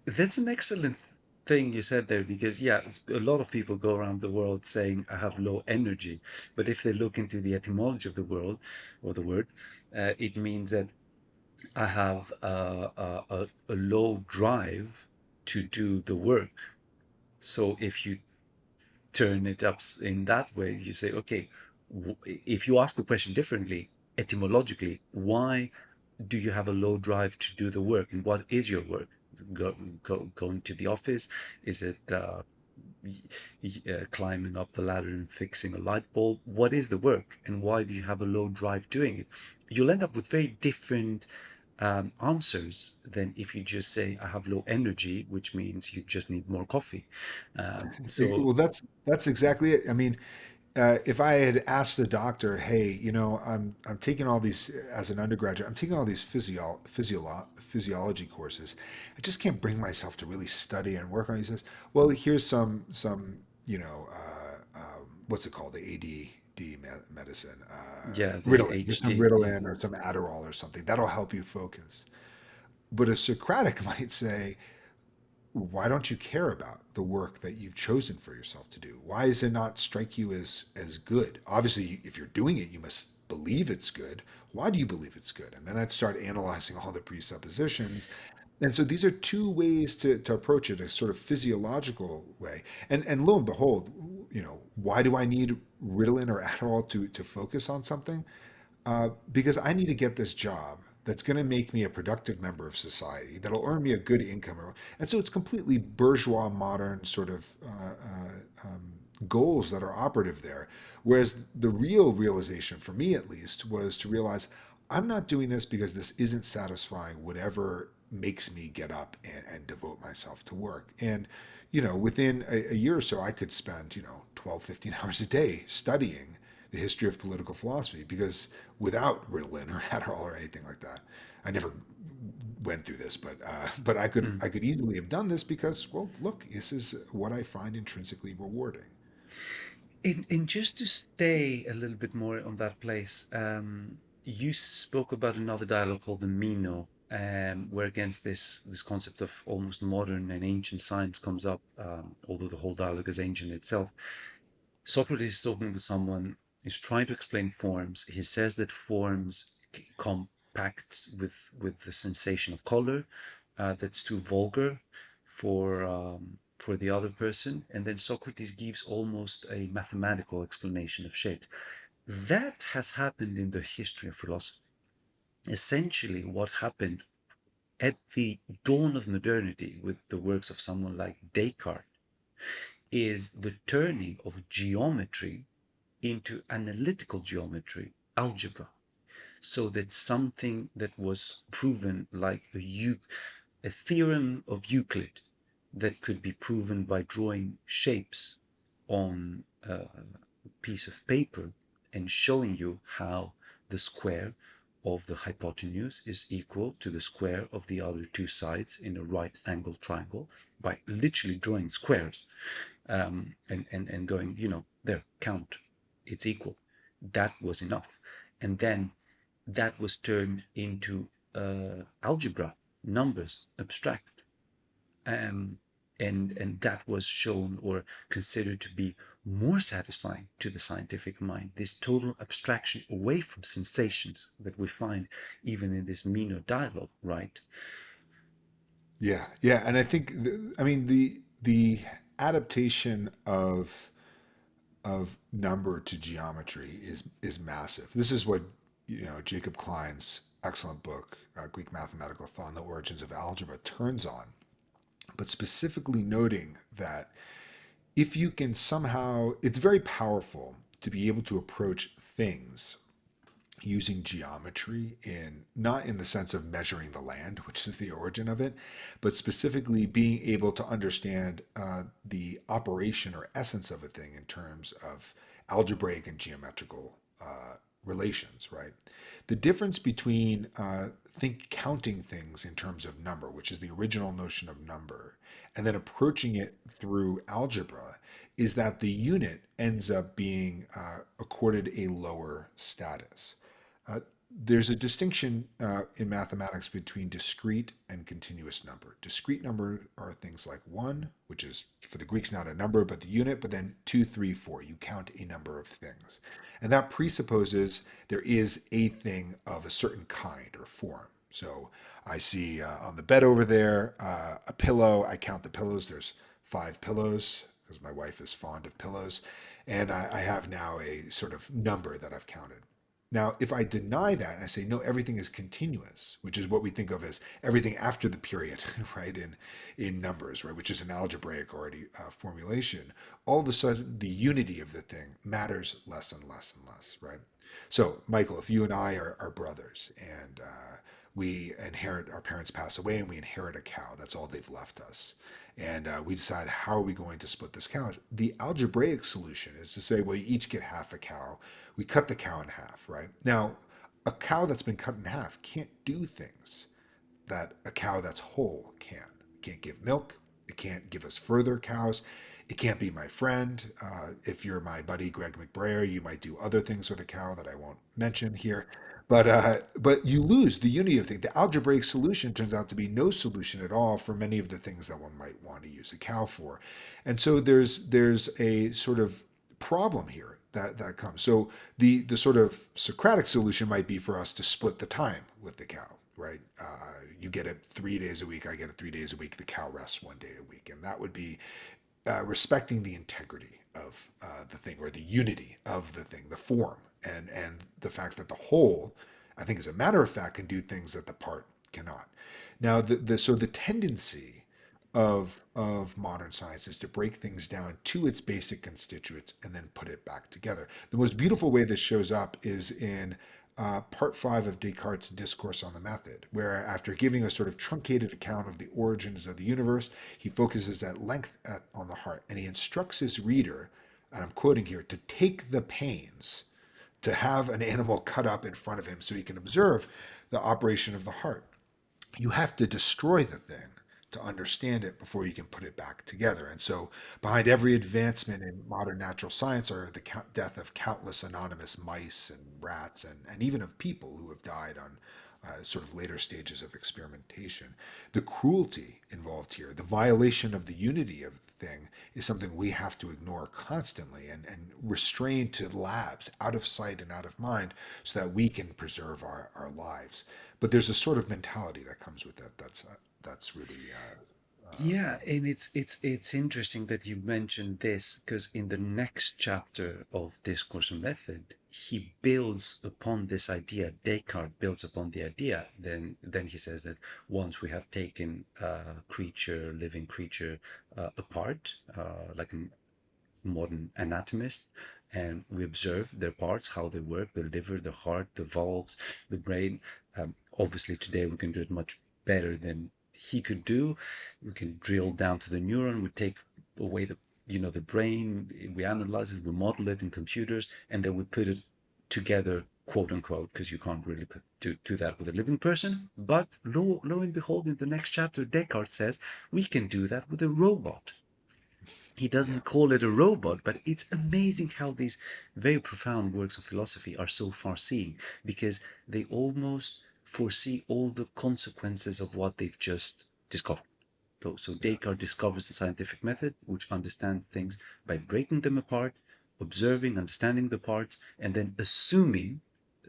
That's an excellent thing you said there because, yeah, a lot of people go around the world saying, I have low energy. But if they look into the etymology of the world or the word, it means that I have a low drive to do the work. So if you turn it up in that way, you say, okay, if you ask the question differently, etymologically, why do you have a low drive to do the work? And what is your work? Going to the office? Is it climbing up the ladder and fixing a light bulb? What is the work? And why do you have a low drive doing it? You'll end up with very different answers than if you just say, I have low energy, which means you just need more coffee. So, Well, that's exactly it. I mean, if I had asked a doctor, "Hey, I'm taking all these as an undergraduate, I'm taking all these physiology courses. I just can't bring myself to really study and work on." It." He says, "Well, here's some, what's it called, the ADD medicine, yeah, the Ritalin. Here's some HD. Yeah. Ritalin or some Adderall or something. That'll help you focus." But a Socratic might say, why don't you care about the work that you've chosen for yourself to do? Why does it not strike you as good? Obviously, if you're doing it, you must believe it's good. Why do you believe it's good? And then I'd start analyzing all the presuppositions. And so these are two ways to approach it, a sort of physiological way. And lo and behold, why do I need Ritalin or Adderall to focus on something? Because I need to get this job that's going to make me a productive member of society, that'll earn me a good income. And so it's completely bourgeois, modern sort of goals that are operative there. Whereas the real realization, for me at least, was to realize I'm not doing this because this isn't satisfying whatever makes me get up and devote myself to work. And, within a year or so, I could spend, 12, 15 hours a day studying the history of political philosophy, because without Ritalin or Adderall or anything like that, I never went through this, but Mm. I could easily have done this because, well, look, this is what I find intrinsically rewarding. And just to stay a little bit more on that place, you spoke about another dialogue called the Meno, where against this concept of almost modern and ancient science comes up, although the whole dialogue is ancient itself. Socrates is talking with someone, he's trying to explain forms. He says that forms compact with the sensation of color, that's too vulgar for the other person. And then Socrates gives almost a mathematical explanation of shape. That has happened in the history of philosophy. Essentially, what happened at the dawn of modernity with the works of someone like Descartes is the turning of geometry into analytical geometry, algebra, so that something that was proven like a theorem of Euclid that could be proven by drawing shapes on a piece of paper and showing you how the square of the hypotenuse is equal to the square of the other two sides in a right angle triangle by literally drawing squares, and going, there, count, it's equal. That was enough. And then that was turned into algebra, numbers, abstract. Um, and that was shown or considered to be more satisfying to the scientific mind, this total abstraction away from sensations that we find even in this Meno dialogue, right? Yeah, yeah, and I think I mean the adaptation of number to geometry is massive. This is what Jacob Klein's excellent book, Greek Mathematical Thought and the Origins of Algebra, turns on, but specifically noting that if you can somehow, it's very powerful to be able to approach things using geometry, in not in the sense of measuring the land, which is the origin of it, but specifically being able to understand the operation or essence of a thing in terms of algebraic and geometrical relations, right? The difference between counting things in terms of number, which is the original notion of number, and then approaching it through algebra, is that the unit ends up being accorded a lower status. Uh, there's a distinction in mathematics between discrete and continuous number. Discrete number are things like one, which is for the Greeks not a number but the unit, but then two, three, four. You count a number of things. And that presupposes there is a thing of a certain kind or form. So I see on the bed over there a pillow. I count the pillows. There's 5 pillows because my wife is fond of pillows. And I have now a sort of number that I've counted. Now, if I deny that and I say, no, everything is continuous, which is what we think of as everything after the period, right, in numbers, right, which is an algebraic already formulation, all of a sudden the unity of the thing matters less and less and less, right? So, Michael, if you and I are brothers and we inherit, our parents pass away and we inherit a cow, that's all they've left us. And we decide, how are we going to split this cow? The algebraic solution is to say, well, you each get half a cow. We cut the cow in half, right? Now, a cow that's been cut in half can't do things that a cow that's whole can. It can't give milk. It can't give us further cows. It can't be my friend. If you're my buddy Greg McBrayer, you might do other things with a cow that I won't mention here. But you lose the unity of things. The algebraic solution turns out to be no solution at all for many of the things that one might want to use a cow for, and so there's a sort of problem here that comes. So the sort of Socratic solution might be for us to split the time with the cow, right? You get it 3 days a week. I get it 3 days a week. The cow rests 1 day a week, and that would be respecting the integrity of the thing, or the unity of the thing, the form, and the fact that the whole, I think, as a matter of fact, can do things that the part cannot. Now, the tendency of modern science is to break things down to its basic constituents and then put it back together. The most beautiful way this shows up is in part 5 of Descartes' Discourse on the Method, where after giving a sort of truncated account of the origins of the universe, he focuses at length on the heart, and he instructs his reader, and I'm quoting here, to take the pains to have an animal cut up in front of him so he can observe the operation of the heart. You have to destroy the thing to understand it before you can put it back together. And so, behind every advancement in modern natural science are the death of countless anonymous mice and rats, and even of people who have died on sort of later stages of experimentation. The cruelty involved here, the violation of the unity of the thing, is something we have to ignore constantly and restrain to labs, out of sight and out of mind, so that we can preserve our lives. But there's a sort of mentality that comes with that. That's really Yeah, and it's interesting that you mentioned this, because in the next chapter of Discourse and Method, he builds upon this idea. Descartes builds upon the idea. Then he says that once we have taken a creature, living creature, apart, like a modern anatomist, and we observe their parts, how they work, the liver, the heart, the valves, the brain. Obviously, today we can do it much better than he could do. We can drill down to the neuron, we take away the brain, we analyze it, we model it in computers, and then we put it together, quote unquote, because you can't really do that with a living person. But lo and behold, in the next chapter, Descartes says we can do that with a robot. He Yeah. doesn't call it a robot, but it's amazing how these very profound works of philosophy are so far-seeing, because they almost foresee all the consequences of what they've just discovered. So Yeah. Descartes discovers the scientific method, which understands things by breaking them apart, observing, understanding the parts, and then assuming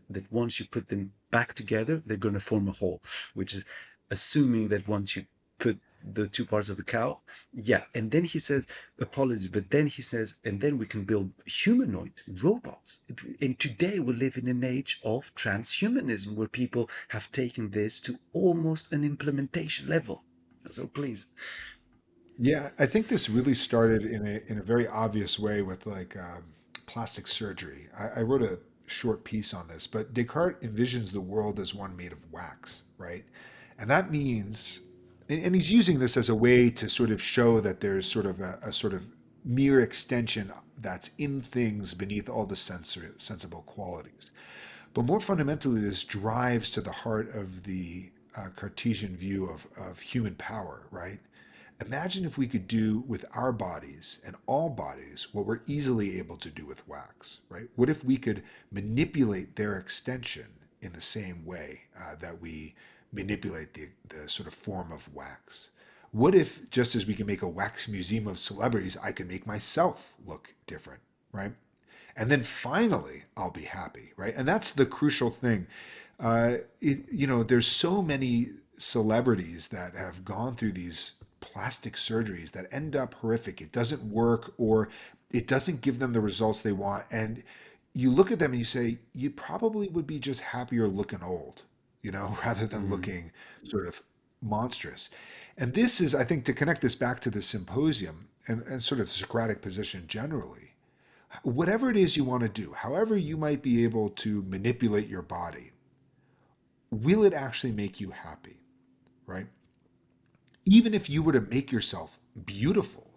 that once you put them back together, they're going to form a whole, which is assuming that once you put the two parts of a cow, yeah. And then he says, apologies, but then he says, and then we can build humanoid robots. And today we live in an age of transhumanism where people have taken this to almost an implementation level. So please. Yeah, I think this really started in a very obvious way with like plastic surgery. I wrote a short piece on this, but Descartes envisions the world as one made of wax, right? And that means, and he's using this as a way to sort of show that there's sort of a sort of mere extension that's in things beneath all the sensible qualities. But more fundamentally, this drives to the heart of the Cartesian view of human power, right? Imagine if we could do with our bodies and all bodies what we're easily able to do with wax, right? What if we could manipulate their extension in the same way that we manipulate the sort of form of wax? What if, just as we can make a wax museum of celebrities, I could make myself look different, right? And then finally, I'll be happy, right? And that's the crucial thing. There's so many celebrities that have gone through these plastic surgeries that end up horrific. It doesn't work, or it doesn't give them the results they want. And you look at them and you say, you probably would be just happier looking old, rather than Mm. looking sort of monstrous. And this is, I think, to connect this back to the symposium and sort of the Socratic position generally, whatever it is you want to do, however you might be able to manipulate your body, will it actually make you happy, right? Even if you were to make yourself beautiful,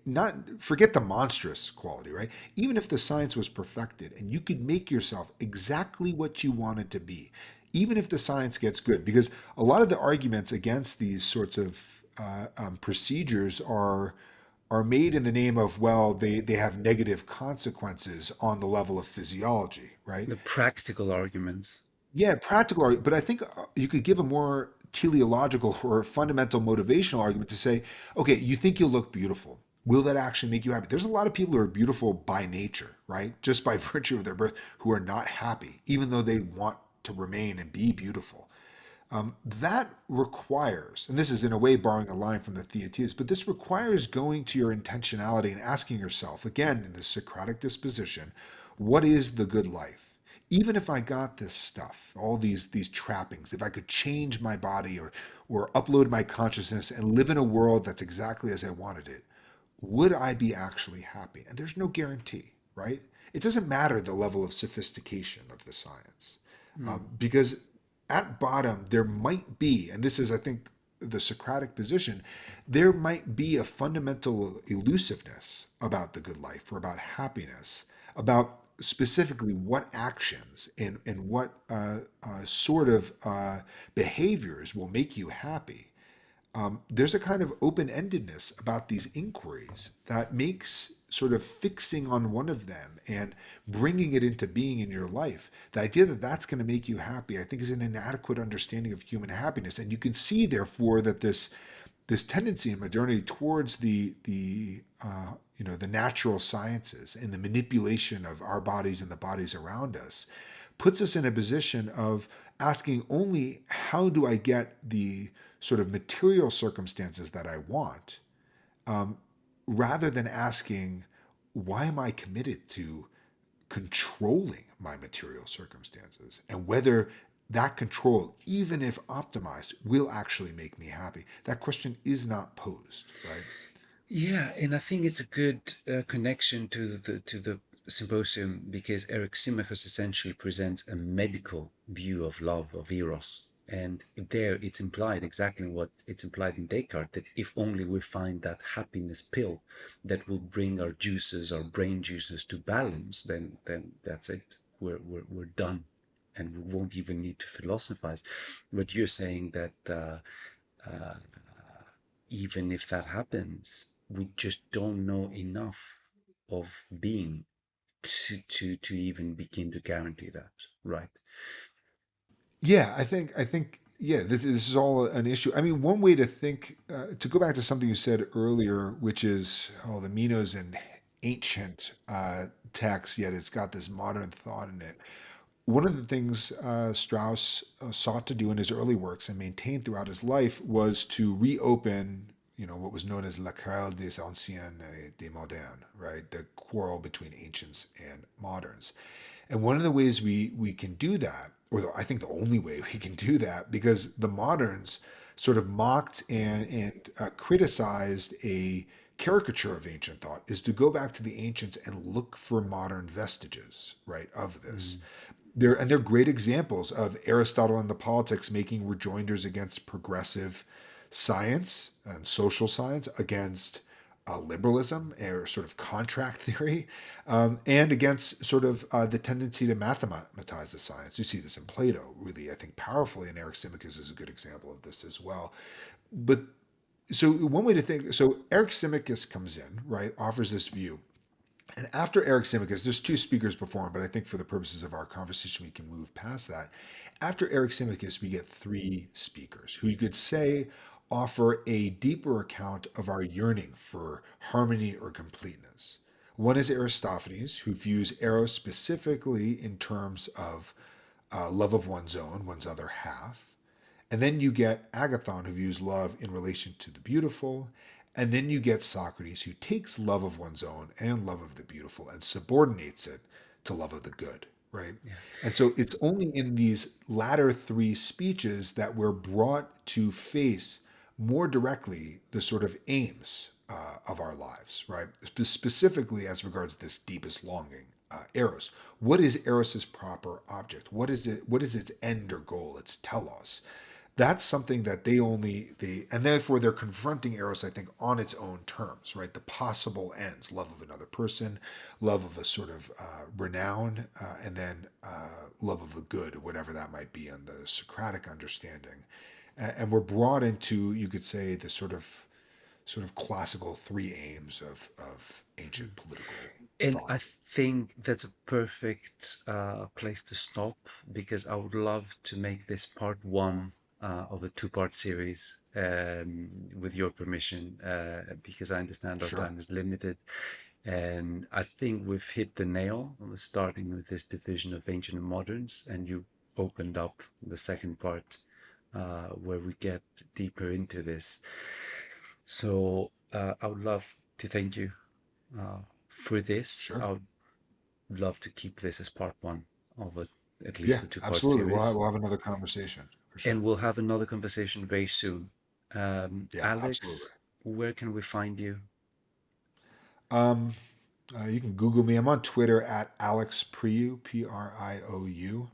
not forget the monstrous quality, right? Even if the science was perfected and you could make yourself exactly what you wanted to be, even if the science gets good, because a lot of the arguments against these sorts of procedures are made in the name of, well, they have negative consequences on the level of physiology, right? The practical arguments. Yeah, practical argument, but I think you could give a more teleological or fundamental motivational argument to say, okay, you think you'll look beautiful. Will that actually make you happy? There's a lot of people who are beautiful by nature, right? Just by virtue of their birth, who are not happy, even though they want to remain and be beautiful. That requires, and this is in a way borrowing a line from the Theaetetus, but this requires going to your intentionality and asking yourself, again, in the Socratic disposition, what is the good life? Even if I got this stuff, all these trappings, if I could change my body or upload my consciousness and live in a world that's exactly as I wanted it, would I be actually happy? And there's no guarantee, right? It doesn't matter the level of sophistication of the science, Mm. because at bottom there might be, and this is, I think, the Socratic position, there might be a fundamental elusiveness about the good life or about happiness, about specifically what actions and what sort of behaviors will make you happy. There's a kind of open-endedness about these inquiries that makes sort of fixing on one of them and bringing it into being in your life, the idea that that's going to make you happy, I think, is an inadequate understanding of human happiness. And you can see, therefore, that this tendency in modernity towards the natural sciences and the manipulation of our bodies and the bodies around us puts us in a position of asking only, how do I get the sort of material circumstances that I want, um, rather than asking, why am I committed to controlling my material circumstances and whether that control, even if optimized, will actually make me happy? That question is not posed, right? Yeah, and I think it's a good connection to the symposium, because Eric Simachus essentially presents a medical view of love, of eros, And there it's implied exactly what it's implied in Descartes, that if only we find that happiness pill that will bring our juices, our brain juices to balance, then that's it. We're done, and we won't even need to philosophize. But you're saying that uh, even if that happens, we just don't know enough of being to even begin to guarantee that, right? Yeah, I think yeah, this is all an issue. I mean, one way to think to go back to something you said earlier, which is the Meno's an ancient text, yet it's got this modern thought in it. One of the things Strauss sought to do in his early works and maintained throughout his life was to reopen, what was known as la querelle des anciens et des modernes, right? The quarrel between ancients and moderns. And one of the ways we can do that, I think the only way we can do that, because the moderns sort of mocked and criticized a caricature of ancient thought, is to go back to the ancients and look for modern vestiges, right, of this. Mm, They're great examples of Aristotle and the Politics making rejoinders against progressive science and social science, against liberalism or sort of contract theory, and against sort of the tendency to mathematize the science. You see this in Plato, really, I think, powerfully, and Anaximandros is a good example of this as well. But so one way to think, so Anaximandros comes in, right, offers this view. And after Anaximandros, there's two speakers before him, but I think for the purposes of our conversation, we can move past that. After Anaximandros, we get three speakers who you could say offer a deeper account of our yearning for harmony or completeness. One is Aristophanes, who views Eros specifically in terms of love of one's other half. And then you get Agathon, who views love in relation to the beautiful. And then you get Socrates, who takes love of one's own and love of the beautiful and subordinates it to love of the good, right? yeah. And so it's only in these latter three speeches that we're brought to face more directly the sort of aims of our lives, right? Specifically as regards this deepest longing, eros. What is eros's proper object? What is it? What is its end or goal? Its telos. That's something that and therefore they're confronting eros, I think, on its own terms, right? The possible ends: love of another person, love of a sort of renown, and then love of the good, whatever that might be, on the Socratic understanding. And we're brought into, you could say, the sort of classical three aims of ancient political And thought. I think that's a perfect place to stop, because I would love to make this part one of a two-part series, with your permission, because I understand our Sure. time is limited. And I think we've hit the nail on starting with this division of ancient and moderns, and you opened up the second part where we get deeper into this. So I would love to thank you for this. Sure. I would love to keep this as part one of at Yeah, least a two-part absolutely. series. We'll have another conversation for And sure. we'll have another conversation very soon. Yeah, absolutely. Alex, where can we find you? Um, you can Google me. I'm on Twitter at Alex Priou, Priou.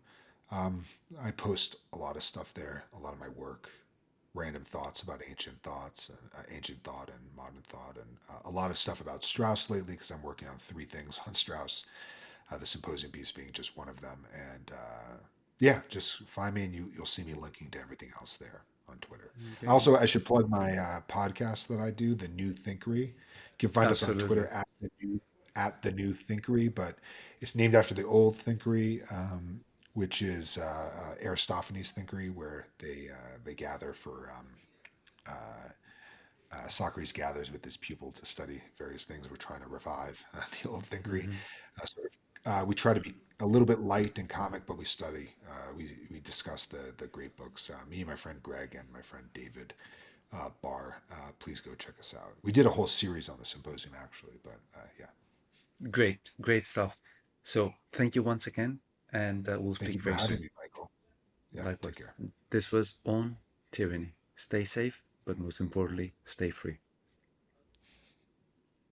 Um, I post a lot of stuff there, a lot of my work, random thoughts about ancient thought and modern thought, and a lot of stuff about Strauss lately because I'm working on three things on Strauss, the Symposium piece being just one of them. And yeah, just find me and you'll see me linking to everything else there on Twitter. Okay. Also, I should plug my podcast that I do, the New Thinkery. You can find us on Absolutely. Twitter at the New Thinkery, but it's named after the old Thinkery, which is Aristophanes' Thinkery, where they gather for uh, Socrates gathers with his pupil to study various things. We're trying to revive the old Thinkery. Hmm. We try to be a little bit light and comic, but we study. We discuss the great books. Me and my friend Greg and my friend David Barr. Please go check us out. We did a whole series on the Symposium actually, but yeah. Great, great stuff. So thank you once again, and we'll Thank speak you for very having soon. me, Michael. Yeah, take Likewise. care. This was On Tyranny. Stay safe, but most importantly, stay free.